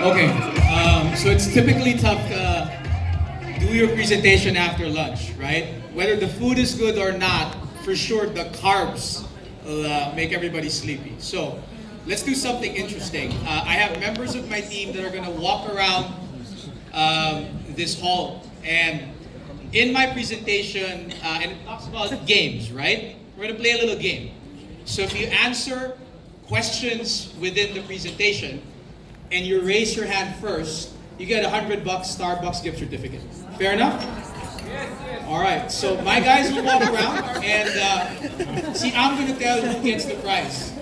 Okay, so it's typically tough to do your presentation after lunch, right? Whether the food is good or not, for sure the carbs will make everybody sleepy. So let's do something interesting. I have members of my team that are going to walk around this hall, and in my presentation, and it talks about games, right? We're going to play a little game. So if you answer questions within the presentation, and you raise your hand first, you get $100 Starbucks gift certificate. Fair enough? Yes. All right. So my guys will walk around, and see, I'm going to tell who gets the prize.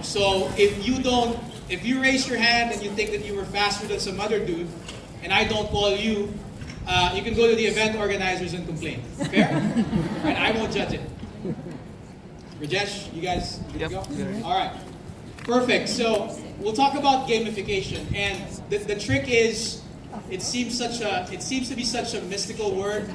So if you raise your hand and you think that you were faster than some other dude, and I don't call you, you can go to the event organizers and complain. Fair? And I won't judge it. Rajesh, you guys good to go? All right. Perfect. So we'll talk about gamification, and the trick is, it seems to be such a mystical word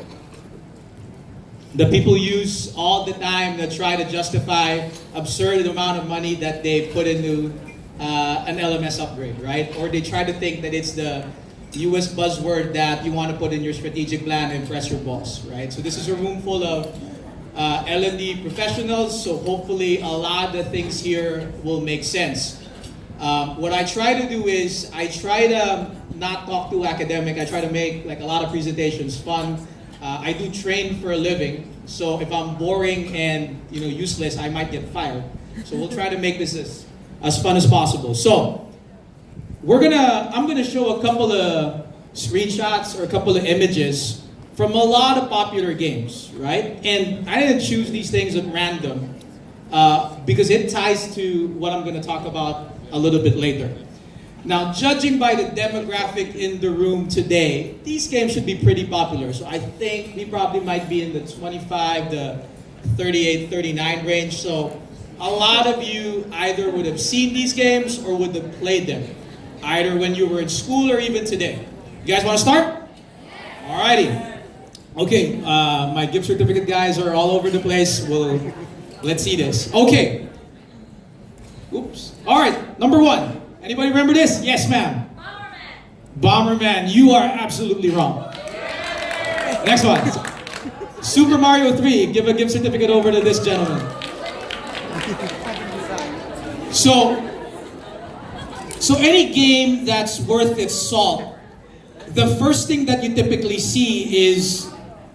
that people use all the time to try to justify absurd amount of money that they put into an LMS upgrade, right? Or they try to think that it's the newest buzzword that you want to put in your strategic plan to impress your boss, right? So this is a room full of L&D professionals, so hopefully a lot of the things here will make sense. What I try to do is, I try to not talk too academic. I try to make like a lot of presentations fun. I do train for a living, so if I'm boring and useless, I might get fired. So we'll try to make this as fun as possible. So I'm gonna show a couple of screenshots or a couple of images from a lot of popular games, right? And I didn't choose these things at random because it ties to what I'm going to talk about a little bit later. Now, judging by the demographic in the room today, these games should be pretty popular. So I think we probably might be in the 25 to 38, 39 range. So a lot of you either would have seen these games or would have played them, either when you were in school or even today. You guys want to start? Alrighty. Okay, my gift certificate guys are all over the place. Let's see this. Okay. Oops. All right, number one. Anybody remember this? Yes, ma'am. Bomberman. Bomberman, you are absolutely wrong. Next one. Super Mario 3. Give a gift certificate over to this gentleman. So any game that's worth its salt, the first thing that you typically see is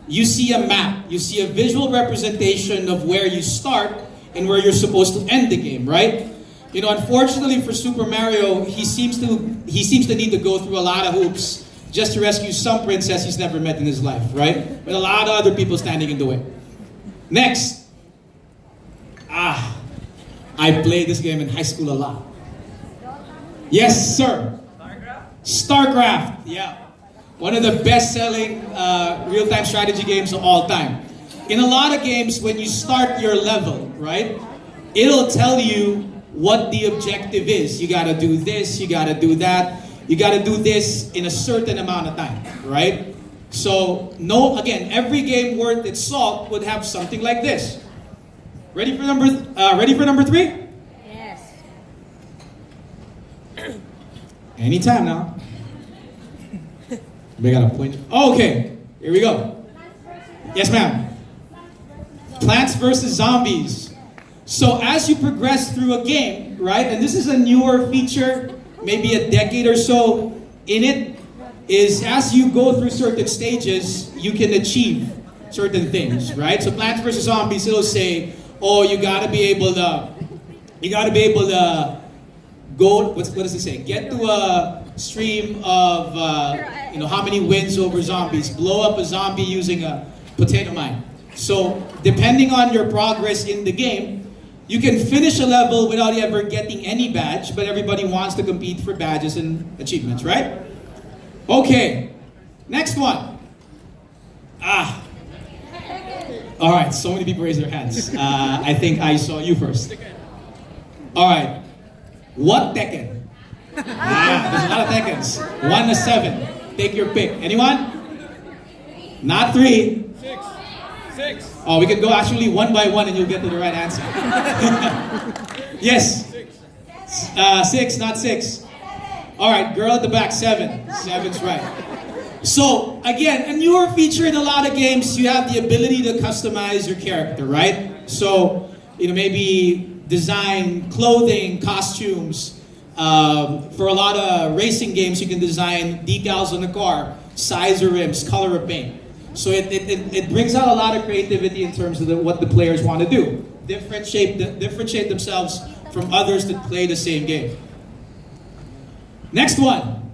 you see a map. You see a visual representation of where you start and where you're supposed to end the game, right? Unfortunately for Super Mario, he seems to need to go through a lot of hoops just to rescue some princess he's never met in his life, right? With a lot of other people standing in the way. Next. I played this game in high school a lot. Yes, sir. StarCraft, yeah. One of the best-selling real-time strategy games of all time. In a lot of games, when you start your level, right, it'll tell you what the objective is. You gotta do this, you gotta do that, you gotta do this in a certain amount of time, right? So, every game worth its salt would have something like this. Ready for number 3? Yes. Anytime now. We got a point. Okay, here we go. Yes, ma'am. Plants vs. Zombies. So as you progress through a game, right, and this is a newer feature, maybe a decade or so in it, is as you go through certain stages, you can achieve certain things, right? So Plants vs. Zombies, it'll say, oh, you gotta be able to go, what does it say? Get to a stream of, how many wins over zombies. Blow up a zombie using a potato mine. So, depending on your progress in the game, you can finish a level without ever getting any badge, but everybody wants to compete for badges and achievements, right? Okay, next one. All right, so many people raise their hands. I think I saw you first. All right, what Tekken? There's a lot of Tekkens. 1 to 7. Take your pick. Anyone? Not 3. 6. Oh, we can go actually 1 by 1 and you'll get to the right answer. Yes. 6, not 6. All right, girl at the back, 7. 7's right. So, again, a newer feature in a lot of games, you have the ability to customize your character, right? So, maybe design clothing, costumes. For a lot of racing games, you can design decals on the car, size of rims, color of paint. So it brings out a lot of creativity in terms of what the players want to do. Differentiate themselves from others that play the same game. Next one.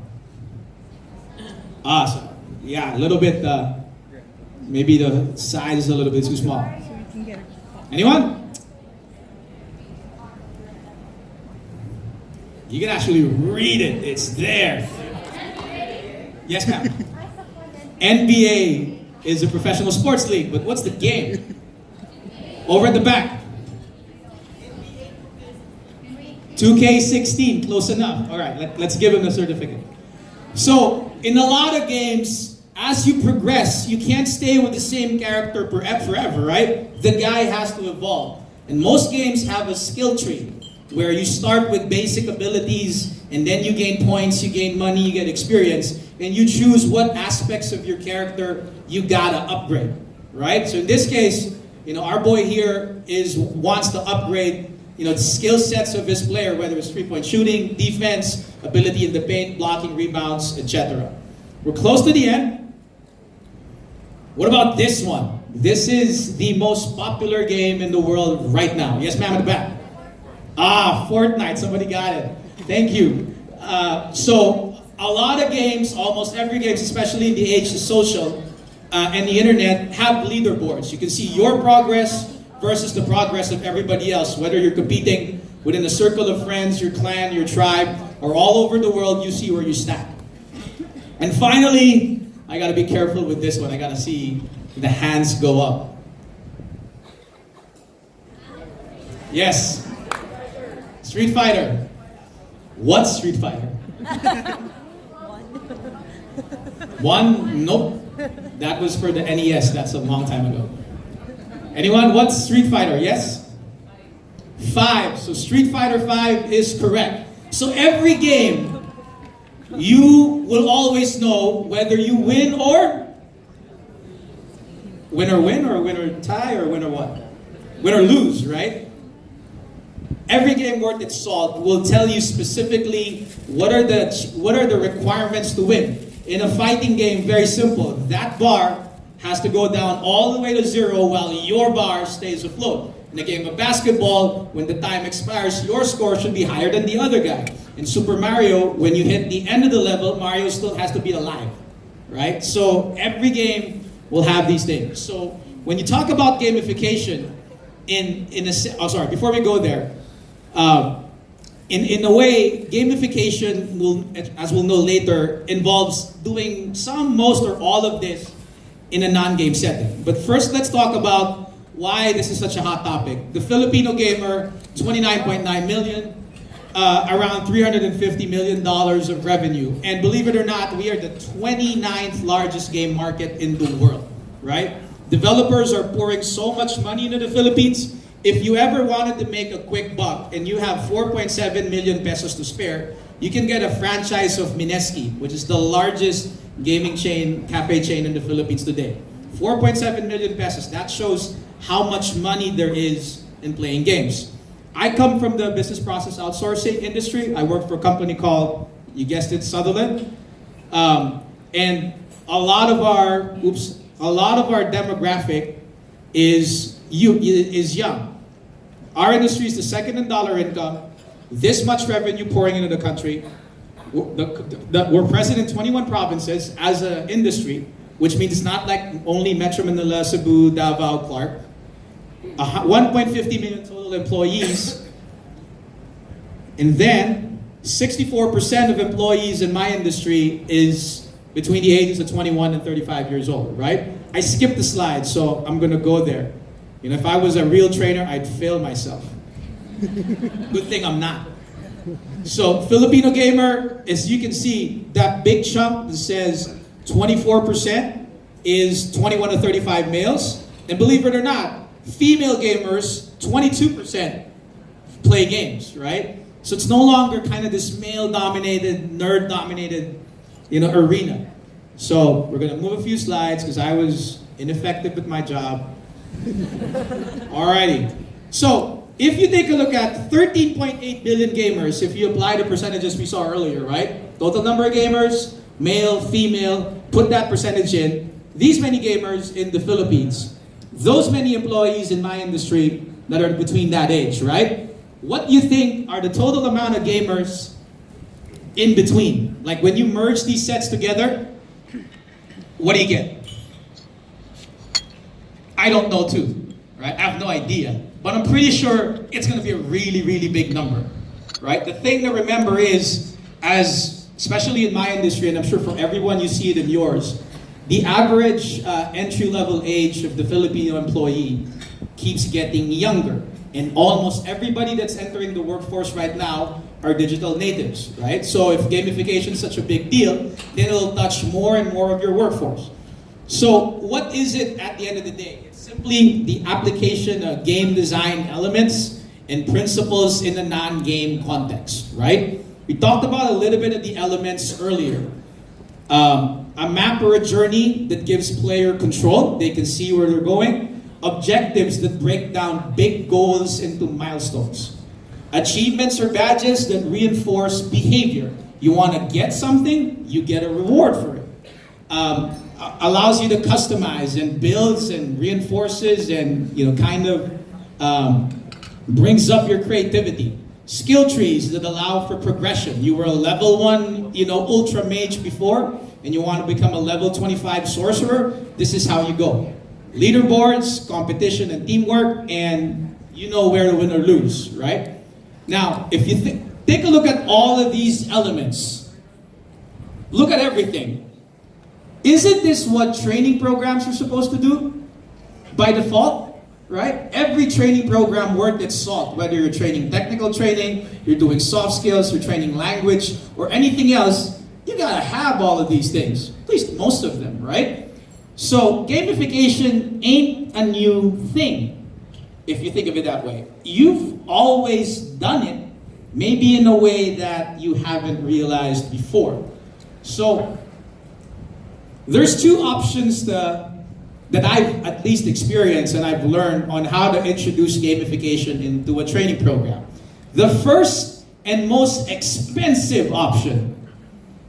Awesome. Yeah, a little bit, maybe the size is a little bit too small. Anyone? You can actually read it. It's there. Yes, ma'am. NBA is a professional sports league, but what's the game? Over at the back. 2K16, close enough. All right, let's give him the certificate. So, in a lot of games, as you progress, you can't stay with the same character forever, right? The guy has to evolve. And most games have a skill tree where you start with basic abilities and then you gain points, you gain money, you get experience, and you choose what aspects of your character you gotta upgrade, right? So in this case, our boy here wants to upgrade the skill sets of his player, whether it's three-point shooting, defense, ability in the paint, blocking, rebounds, etc. We're close to the end. What about this one? This is the most popular game in the world right now. Yes, ma'am, in the back. Fortnite. Somebody got it. Thank you. So a lot of games, almost every game, especially in the age of social and the internet, have leaderboards. You can see your progress versus the progress of everybody else, whether you're competing within a circle of friends, your clan, your tribe, or all over the world, you see where you stack. And finally, I gotta be careful with this one. I gotta see the hands go up. Yes. Street Fighter. What's Street Fighter? One? Nope. That was for the NES. That's a long time ago. Anyone? What's Street Fighter? Yes? 5. So Street Fighter 5 is correct. So every game, you will always know whether you win or win or tie or win or what? Win or lose, right? Every game worth its salt will tell you specifically what are the requirements to win. In a fighting game, very simple. That bar has to go down all the way to 0 while your bar stays afloat. In a game of basketball, when the time expires, your score should be higher than the other guy. In Super Mario, when you hit the end of the level, Mario still has to be alive, right? So every game will have these things. So when you talk about gamification, before we go there, in a way, gamification will, as we'll know later, involves doing most or all of this in a non-game setting. But first, let's talk about why this is such a hot topic. The Filipino gamer, 29.9 million, around $350 million of revenue. And believe it or not, we are the 29th largest game market in the world, right? Developers are pouring so much money into the Philippines. If you ever wanted to make a quick buck and you have 4.7 million pesos to spare, you can get a franchise of Mineski, which is the largest gaming chain, cafe chain in the Philippines today. 4.7 million pesos. That shows how much money there is in playing games. I come from the business process outsourcing industry. I work for a company called, you guessed it, Sutherland. And a lot of our demographic is young. Our industry is the second in dollar income. This much revenue pouring into the country. We're present in 21 provinces as an industry, which means it's not like only Metro Manila, Cebu, Davao, Clark. 1.50 million total employees. And then 64% of employees in my industry is between the ages of 21 and 35 years old, right? I skipped the slide, so I'm gonna go there. If I was a real trainer, I'd fail myself. Good thing I'm not. So, Filipino gamer, as you can see, that big chunk that says 24% is 21 to 35 males. And believe it or not, female gamers, 22% play games, right? So it's no longer kind of this male-dominated, nerd-dominated, arena. So we're gonna move a few slides because I was ineffective with my job. Alrighty. So if you take a look at 13.8 billion gamers, if you apply the percentages we saw earlier, right? Total number of gamers, male, female, put that percentage in. These many gamers in the Philippines, those many employees in my industry that are between that age, right? What do you think are the total amount of gamers in between? Like when you merge these sets together, what do you get? I don't know too, right? I have no idea. But I'm pretty sure it's going to be a really, really big number, right? The thing to remember is, especially in my industry, and I'm sure for everyone you see it in yours, the average entry-level age of the Filipino employee keeps getting younger. And almost everybody that's entering the workforce right now are digital natives, right? So if gamification is such a big deal, then it'll touch more and more of your workforce. So what is it at the end of the day? It's simply the application of game design elements and principles in a non-game context, right? We talked about a little bit of the elements earlier. A map or a journey that gives player control. They can see where they're going. Objectives that break down big goals into milestones. Achievements or badges that reinforce behavior. You want to get something, you get a reward for it. Allows you to customize and builds and reinforces and brings up your creativity. Skill trees that allow for progression. You were a level 1, ultra mage before, and you want to become a level 25 sorcerer. This is how you go. Leaderboards, competition, and teamwork, and you know where to win or lose, right? Now, if you take a look at all of these elements, look at everything. Isn't this what training programs are supposed to do? By default, right? Every training program worth its salt, whether you're training technical training, you're doing soft skills, you're training language, or anything else, you gotta have all of these things. At least most of them, right? So gamification ain't a new thing, if you think of it that way. You've always done it, maybe in a way that you haven't realized before. So there's two options that I've at least experienced and I've learned on how to introduce gamification into a training program. The first and most expensive option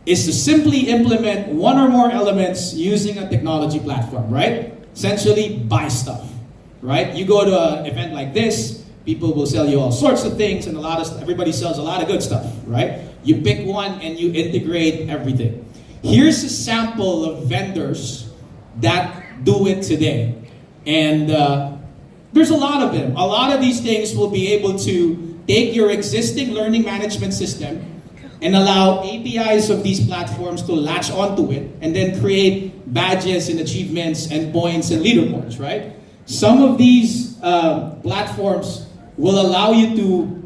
is to simply implement one or more elements using a technology platform, right? Essentially, buy stuff, right? You go to an event like this, people will sell you all sorts of things, and everybody sells a lot of good stuff, right? You pick one and you integrate everything. Here's a sample of vendors that do it today. And there's a lot of them. A lot of these things will be able to take your existing learning management system and allow APIs of these platforms to latch onto it and then create badges and achievements and points and leaderboards, right? Some of these platforms will allow you to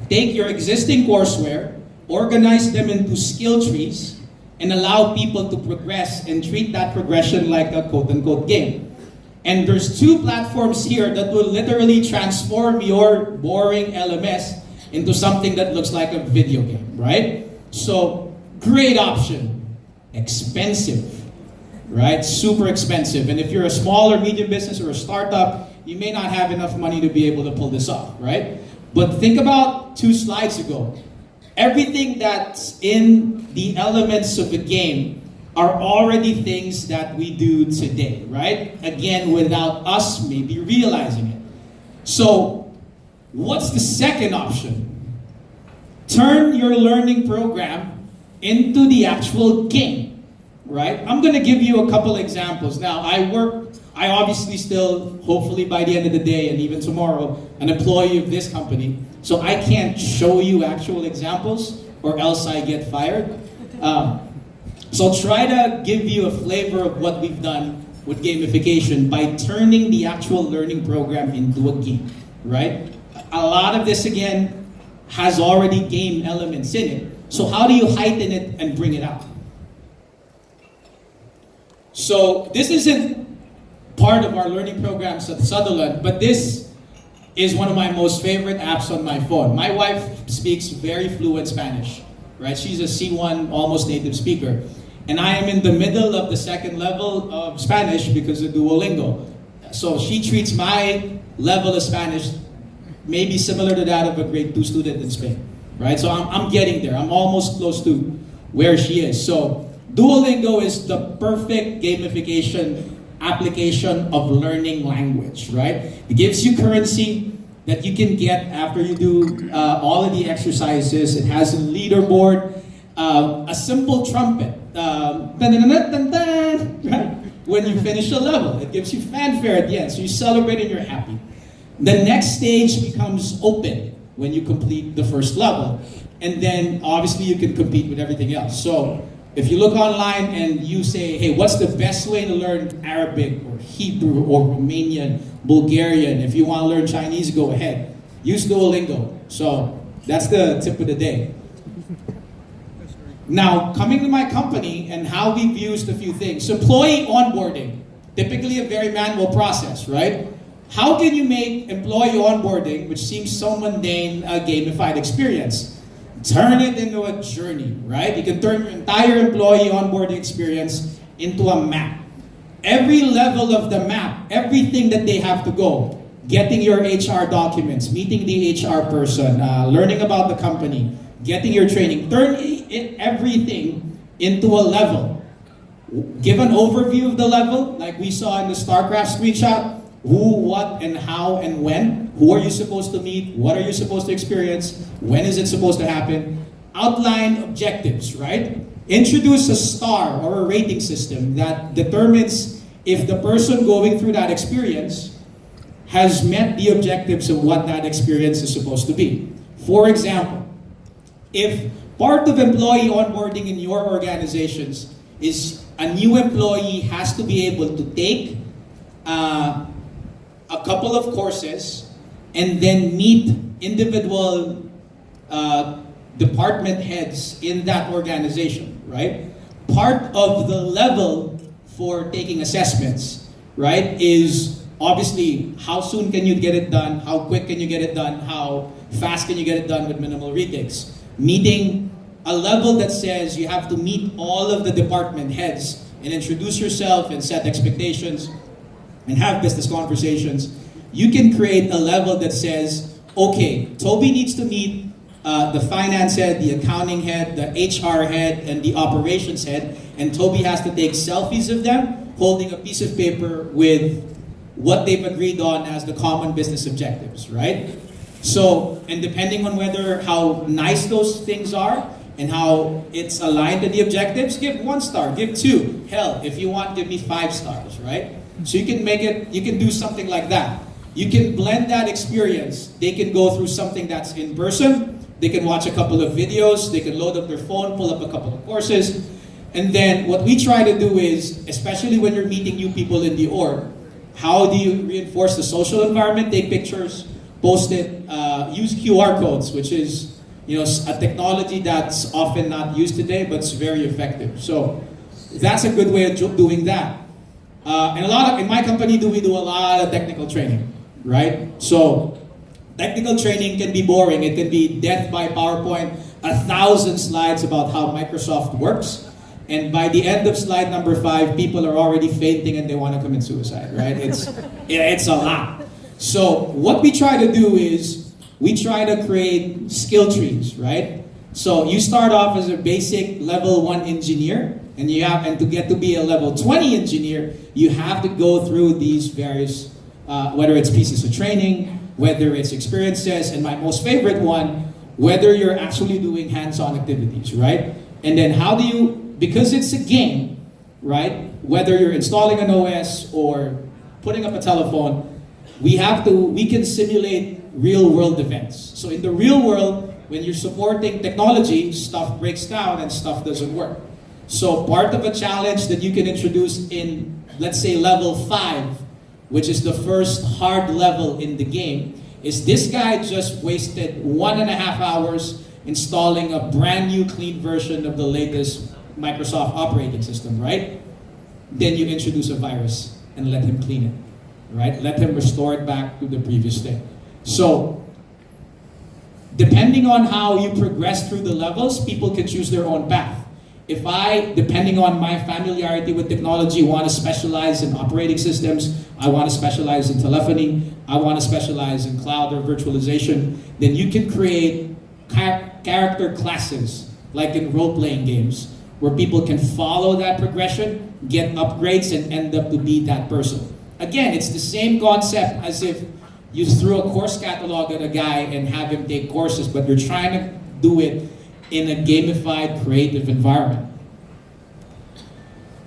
take your existing courseware, organize them into skill trees, and allow people to progress and treat that progression like a quote-unquote game. And there's two platforms here that will literally transform your boring LMS into something that looks like a video game, right? So, great option. Expensive, right? Super expensive. And if you're a small or medium business or a startup, you may not have enough money to be able to pull this off, right? But think about 2 slides ago. Everything that's in the elements of a game are already things that we do today, right? Again, without us maybe realizing it. So, what's the second option? Turn your learning program into the actual game, right? I'm gonna give you a couple examples. Now, I obviously still, hopefully by the end of the day and even tomorrow, an employee of this company. So I can't show you actual examples or else I get fired. So I'll try to give you a flavor of what we've done with gamification by turning the actual learning program into a game, right? A lot of this, again, has already game elements in it. So how do you heighten it and bring it out? So this isn't part of our learning programs at Sutherland, but this is one of my most favorite apps on my phone. My wife speaks very fluent Spanish, right? She's a C1 almost native speaker. And I am in the middle of the second level of Spanish because of Duolingo. So she treats my level of Spanish maybe similar to that of a grade 2 student in Spain, right? So I'm getting there. I'm almost close to where she is. So Duolingo is the perfect gamification application of learning language, right? It gives you currency that you can get after you do all of the exercises. It has a leaderboard, a simple trumpet, dun, dun, dun, dun, dun, right? When you finish a level. It gives you fanfare at the end, so you celebrate and you're happy. The next stage becomes open when you complete the first level. And then obviously you can compete with everything else. So if you look online and you say, hey, what's the best way to learn Arabic or Hebrew or Romanian, Bulgarian? If you want to learn Chinese, go ahead. Use Duolingo. So that's the tip of the day. Now, coming to my company and how we've used a few things. Employee onboarding, typically a very manual process, right? How can you make employee onboarding, which seems so mundane, a gamified experience? Turn it into a journey, right? You can turn your entire employee onboarding experience into a map. Every level of the map, everything that they have to go, getting your HR documents, meeting the HR person, learning about the company, getting your training, turn everything into a level. Give an overview of the level, like we saw in the StarCraft screenshot. Who, what, and how, and when. Who are you supposed to meet? What are you supposed to experience? When is it supposed to happen? Outline objectives, right? Introduce a star or a rating system that determines if the person going through that experience has met the objectives of what that experience is supposed to be. For example, if part of employee onboarding in your organizations is a new employee has to be able to take a couple of courses and then meet individual department heads in that organization, right? Part of the level for taking assessments, right, is obviously how soon can you get it done, how quick can you get it done, how fast can you get it done with minimal retakes. Meeting a level that says you have to meet all of the department heads and introduce yourself and set expectations and have business conversations. You can create a level that says, okay, Toby needs to meet the finance head, the accounting head, the HR head, and the operations head, and Toby has to take selfies of them holding a piece of paper with what they've agreed on as the common business objectives, right? So, and depending on how nice those things are and how it's aligned to the objectives, give 1 star, give 2. Hell, if you want, give me 5 stars, right? So you can make it, you can do something like that. You can blend that experience. They can go through something that's in person. They can watch a couple of videos. They can load up their phone, pull up a couple of courses. And then what we try to do is, especially when you're meeting new people in the org, how do you reinforce the social environment? Take pictures, post it, use QR codes, which is a technology that's often not used today, but it's very effective. So that's a good way of doing that. And in my company, we do a lot of technical training, right? So technical training can be boring. It can be death by PowerPoint, 1,000 slides about how Microsoft works. And by the end of slide number 5, people are already fainting and they want to commit suicide, right? It's a lot. So what we try to do is we try to create skill trees, right? So you start off as a basic level 1 engineer, and to get to be a level 20 engineer, you have to go through these various, whether it's pieces of training, whether it's experiences, and my most favorite one, whether you're actually doing hands-on activities, right? And then because it's a game, right? Whether you're installing an OS or putting up a telephone, we can simulate real-world events. So in the real world, when you're supporting technology, stuff breaks down and stuff doesn't work. So part of a challenge that you can introduce in, let's say, level 5, which is the first hard level in the game, is this guy just wasted 1.5 hours installing a brand new clean version of the latest Microsoft operating system, right? Then you introduce a virus and let him clean it, right? Let him restore it back to the previous state. So, depending on how you progress through the levels, people can choose their own path. If I, depending on my familiarity with technology, want to specialize in operating systems, I want to specialize in telephony, I want to specialize in cloud or virtualization, then you can create character classes, like in role-playing games, where people can follow that progression, get upgrades, and end up to be that person. Again, it's the same concept as if you threw a course catalog at a guy and have him take courses, but you're trying to do it in a gamified, creative environment.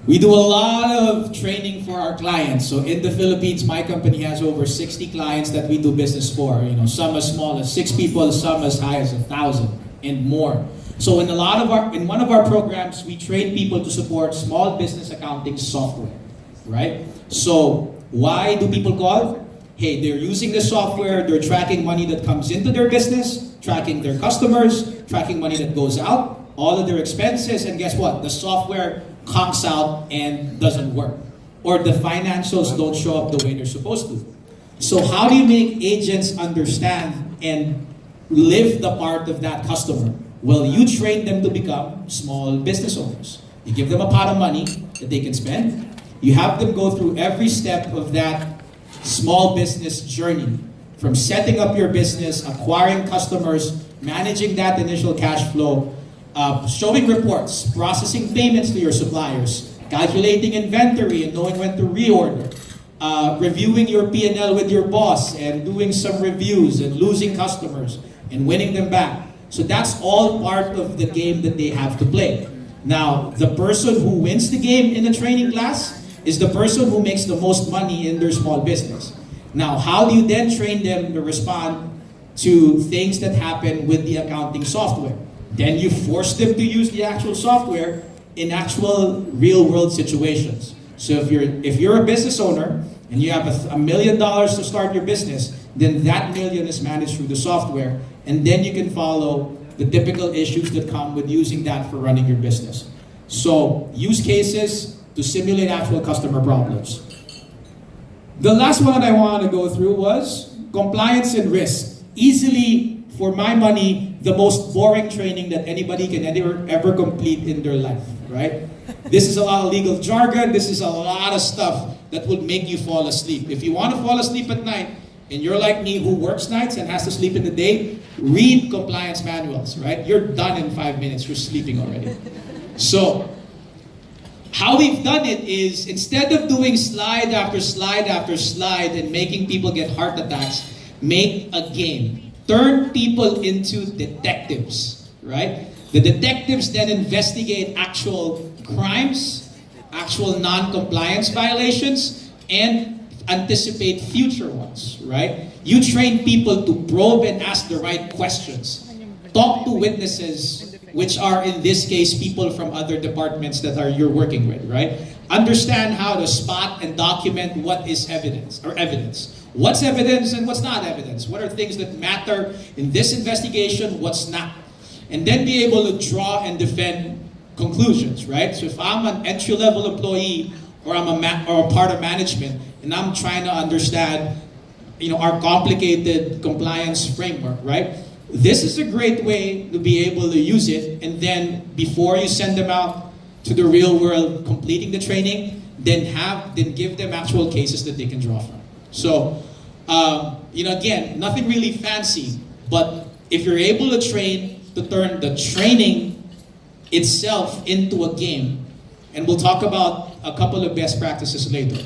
We do a lot of training for our clients. So in the Philippines, my company has over 60 clients that we do business for. You know, some as small as 6 people, some as high as 1,000 and more. So in one of our programs, we train people to support small business accounting software, right? So why do people call? Hey, they're using the software, they're tracking money that comes into their business, tracking their customers, tracking money that goes out, all of their expenses, and guess what? The software conks out and doesn't work. Or the financials don't show up the way they're supposed to. So how do you make agents understand and live the part of that customer? Well, you train them to become small business owners. You give them a pot of money that they can spend. You have them go through every step of that small business journey, from setting up your business, acquiring customers, managing that initial cash flow, showing reports, processing payments to your suppliers, calculating inventory and knowing when to reorder, reviewing your P&L with your boss and doing some reviews and losing customers and winning them back. So that's all part of the game that they have to play. Now, the person who wins the game in the training class is the person who makes the most money in their small business. Now, how do you then train them to respond to things that happen with the accounting software? Then you force them to use the actual software in actual real-world situations. So if you're a business owner and you have $1 million to start your business, then that million is managed through the software, and then you can follow the typical issues that come with using that for running your business. So, use cases to simulate actual customer problems. The last one I want to go through was compliance and risk. Easily, for my money, the most boring training that anybody can ever complete in their life, right? This is a lot of legal jargon, this is a lot of stuff that will make you fall asleep. If you want to fall asleep at night, and you're like me who works nights and has to sleep in the day, read compliance manuals, right? You're done in 5 minutes, you're sleeping already. So, how we've done it is, instead of doing slide after slide after slide and making people get heart attacks, make a game. Turn people into detectives, right? The detectives then investigate actual crimes, actual non-compliance violations, and anticipate future ones, right? You train people to probe and ask the right questions. Talk to witnesses, which are in this case people from other departments that you're working with, right? Understand how to spot and document what is evidence or evidence. What's evidence and what's not evidence? What are things that matter in this investigation, what's not? And then be able to draw and defend conclusions, right? So if I'm an entry-level employee or I'm or a part of management and I'm trying to understand, our complicated compliance framework, right? This is a great way to be able to use it, and then before you send them out to the real world completing the training, then give them actual cases that they can draw from. So, again, nothing really fancy, but if you're able to train to turn the training itself into a game, and we'll talk about a couple of best practices later.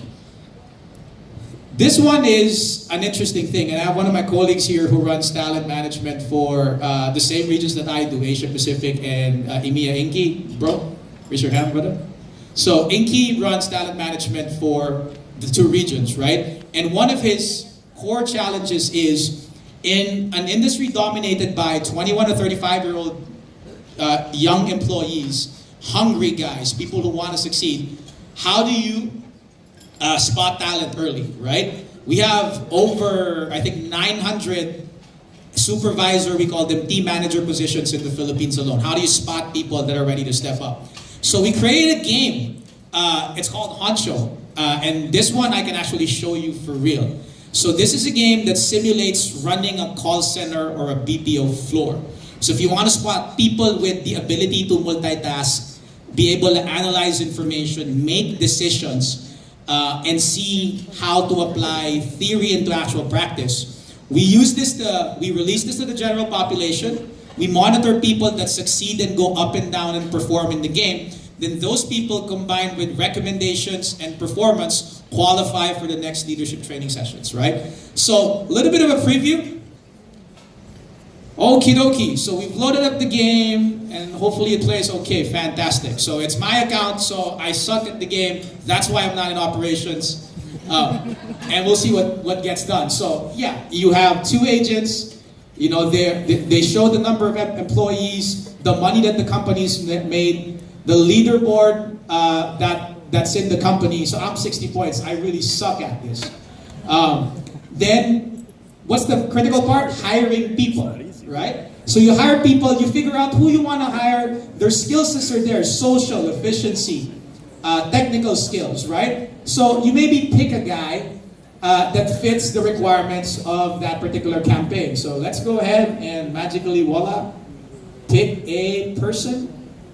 This one is an interesting thing, and I have one of my colleagues here who runs talent management for the same regions that I do, Asia Pacific and EMEA. Inky, bro, raise your hand, brother. So Inky runs talent management for the 2 regions, right? And one of his core challenges is, in an industry dominated by 21 to 35-year-old young employees, hungry guys, people who want to succeed, how do you spot talent early, right? We have over, I think, 900 supervisor, we call them team manager positions in the Philippines alone. How do you spot people that are ready to step up? So we created a game. It's called Honcho. And this one I can actually show you for real. So this is a game that simulates running a call center or a BPO floor. So if you want to spot people with the ability to multitask, be able to analyze information, make decisions, and see how to apply theory into actual practice, we release this to the general population. We monitor people that succeed and go up and down and perform in the game. Then those people, combined with recommendations and performance, qualify for the next leadership training sessions, right? So, a little bit of a preview. Okie dokie. So we've loaded up the game and hopefully it plays okay. Fantastic. So it's my account, so I suck at the game. That's why I'm not in operations. And we'll see what gets done. So yeah, you have 2 agents. You know, they show the number of employees, the money that the company's made, the leaderboard that's in the company. So I'm 60 points. I really suck at this. Then, what's the critical part? Hiring people, right? So you hire people, you figure out who you want to hire, their skill sets are there, social, efficiency, technical skills, right? So you maybe pick a guy that fits the requirements of that particular campaign. So let's go ahead and magically, voila, pick a person.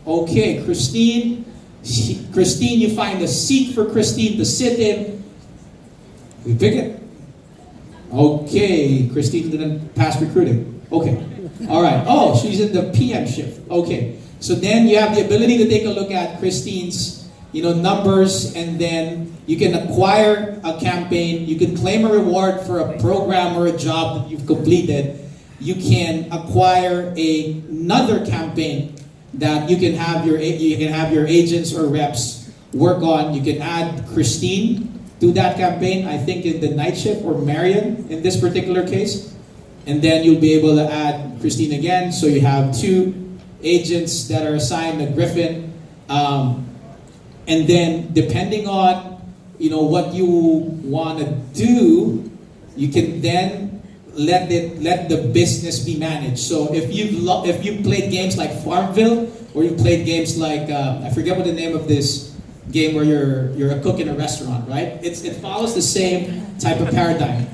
Okay, Christine, you find a seat for Christine to sit in. We pick it. Okay, Christine didn't pass recruiting. Okay, all right. Oh, she's in the PM shift. Okay, so then you have the ability to take a look at Christine's, numbers, and then you can acquire a campaign. You can claim a reward for a program or a job that you've completed. You can acquire another campaign that you can have your agents or reps work on. You can add Christine to that campaign, I think in the night shift, or Marion in this particular case. And then you'll be able to add Christine again. So you have 2 agents that are assigned to Griffin. And then depending on what you want to do, you can then let the business be managed. So if you've played games like Farmville, or you played games like I forget what the name of this game where you're a cook in a restaurant, right? It follows the same type of paradigm.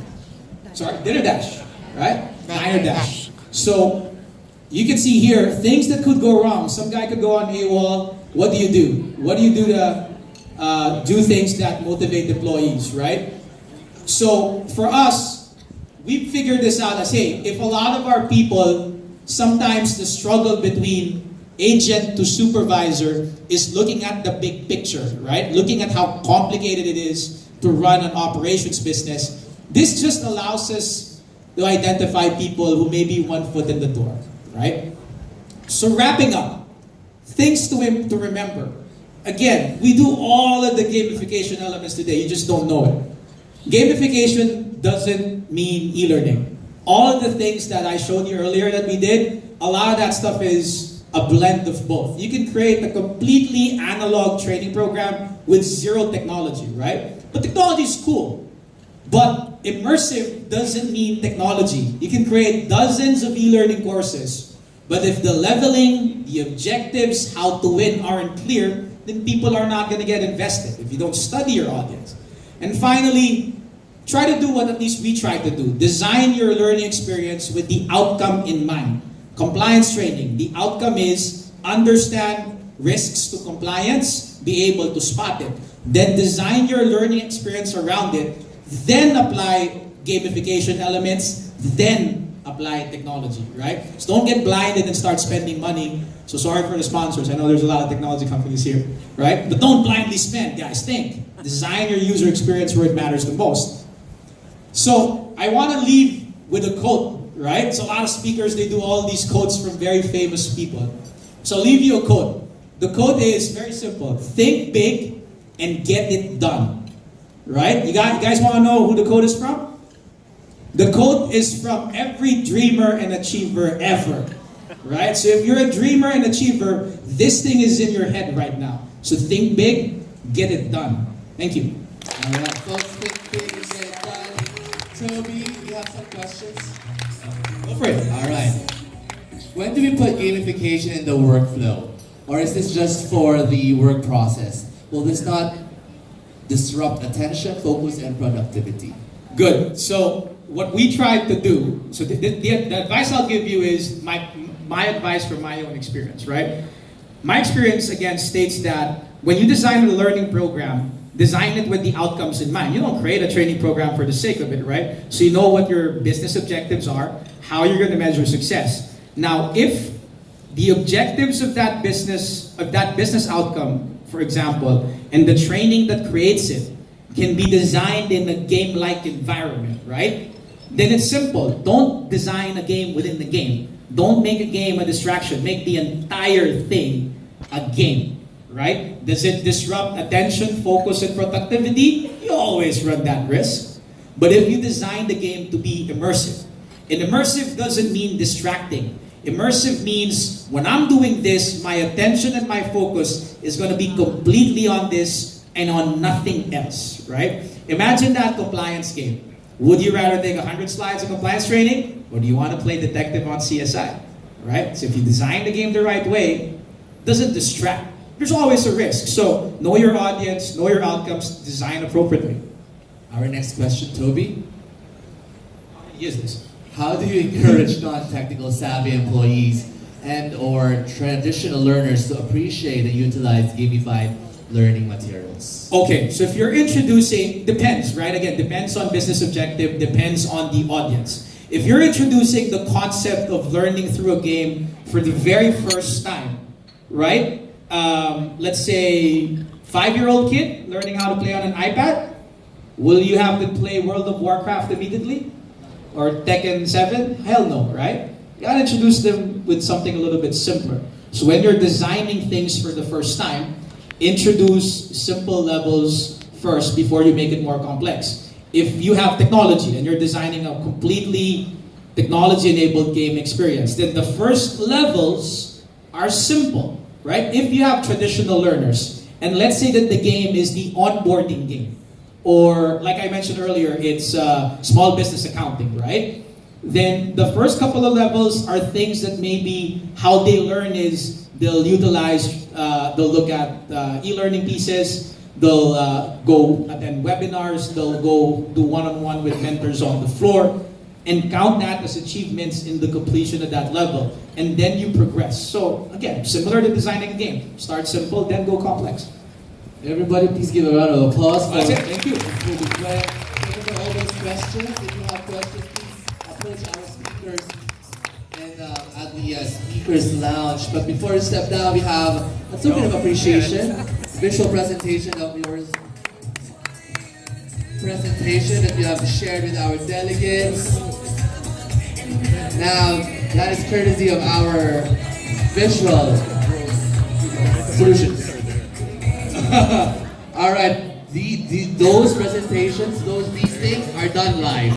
Sorry, Dinner Dash, right? Diner Dash. So you can see here things that could go wrong. Some guy could go on AWOL. What do you do? What do you do to do things that motivate employees, right? So for us, we figured this out as, hey, if a lot of our people, sometimes the struggle between agent to supervisor is looking at the big picture, right? Looking at how complicated it is to run an operations business. This just allows us to identify people who may be 1 foot in the door, right? So wrapping up, things to remember. Again, we do all of the gamification elements today, you just don't know it. Gamification doesn't mean e-learning. All of the things that I showed you earlier that we did, a lot of that stuff is a blend of both. You can create a completely analog training program with 0 technology, right? But technology is cool. But immersive doesn't mean technology. You can create dozens of e-learning courses, but if the leveling, the objectives, how to win aren't clear, then people are not going to get invested if you don't study your audience. And finally, try to do what at least we try to do. Design your learning experience with the outcome in mind. Compliance training, the outcome is understand risks to compliance, be able to spot it. Then design your learning experience around it. Then apply gamification elements. Then apply technology, right? So don't get blinded and start spending money. So sorry for the sponsors. I know there's a lot of technology companies here, right? But don't blindly spend, guys. Think. Design your user experience where it matters the most. So I want to leave with a quote. Right? So a lot of speakers, they do all these quotes from very famous people. So I'll leave you a quote. The quote is very simple. Think big and get it done. Right? You guys want to know who the quote is from? The quote is from every dreamer and achiever ever. Right? So if you're a dreamer and achiever, this thing is in your head right now. So think big, get it done. Thank you. All right, folks, think big and get it done. Toby, you have some questions? Go for it. All right. When do we put gamification in the workflow? Or is this just for the work process? Will this not disrupt attention, focus, and productivity? Good. So what we tried to do, so the advice I'll give you is my advice from my own experience, right? My experience again states that when you design a learning program, design it with the outcomes in mind. You don't create a training program for the sake of it, right? So you know what your business objectives are, how you're going to measure success. Now, if the objectives of that business outcome, for example, and the training that creates it can be designed in a game-like environment, right? Then it's simple. Don't design a game within the game. Don't make a game a distraction. Make the entire thing a game, right? Does it disrupt attention, focus, and productivity? You always run that risk. But if you design the game to be immersive, and immersive doesn't mean distracting. Immersive means when I'm doing this, my attention and my focus is going to be completely on this and on nothing else, right? Imagine that compliance game. Would you rather take 100 slides of compliance training, or do you want to play detective on CSI, right? So if you design the game the right way, it doesn't distract. There's always a risk. So know your audience, know your outcomes, design appropriately. Our next question, Toby. Use this. How do you encourage non-technical savvy employees and/or traditional learners to appreciate and utilize gamified learning materials? Okay, so if you're introducing, depends, right? Again, depends on business objective, depends on the audience. If you're introducing the concept of learning through a game for the very first time, right? Let's say 5-year-old kid learning how to play on an iPad, will you have them play World of Warcraft immediately? Or Tekken 7? Hell no, right? You gotta introduce them with something a little bit simpler. So when you're designing things for the first time, introduce simple levels first before you make it more complex. If you have technology and you're designing a completely technology-enabled game experience, then the first levels are simple, right? If you have traditional learners, and let's say that the game is the onboarding game, or like I mentioned earlier, it's small business accounting, right? Then the first couple of levels are things that maybe how they learn is they'll utilize, they'll look at e-learning pieces, they'll go attend webinars, they'll go do one-on-one with mentors on the floor, and count that as achievements in the completion of that level. And then you progress. So again, similar to designing a game. Start simple, then go complex. Everybody, please give a round of applause for That's it. Thank you. Thank you for all those questions. If you have questions, please approach our speakers and at the speakers lounge. But before you step down, we have a token of appreciation, visual presentation of yours. Presentation that you have shared with our delegates. Now, that is courtesy of our visual solutions. All right, those presentations, these things are done live.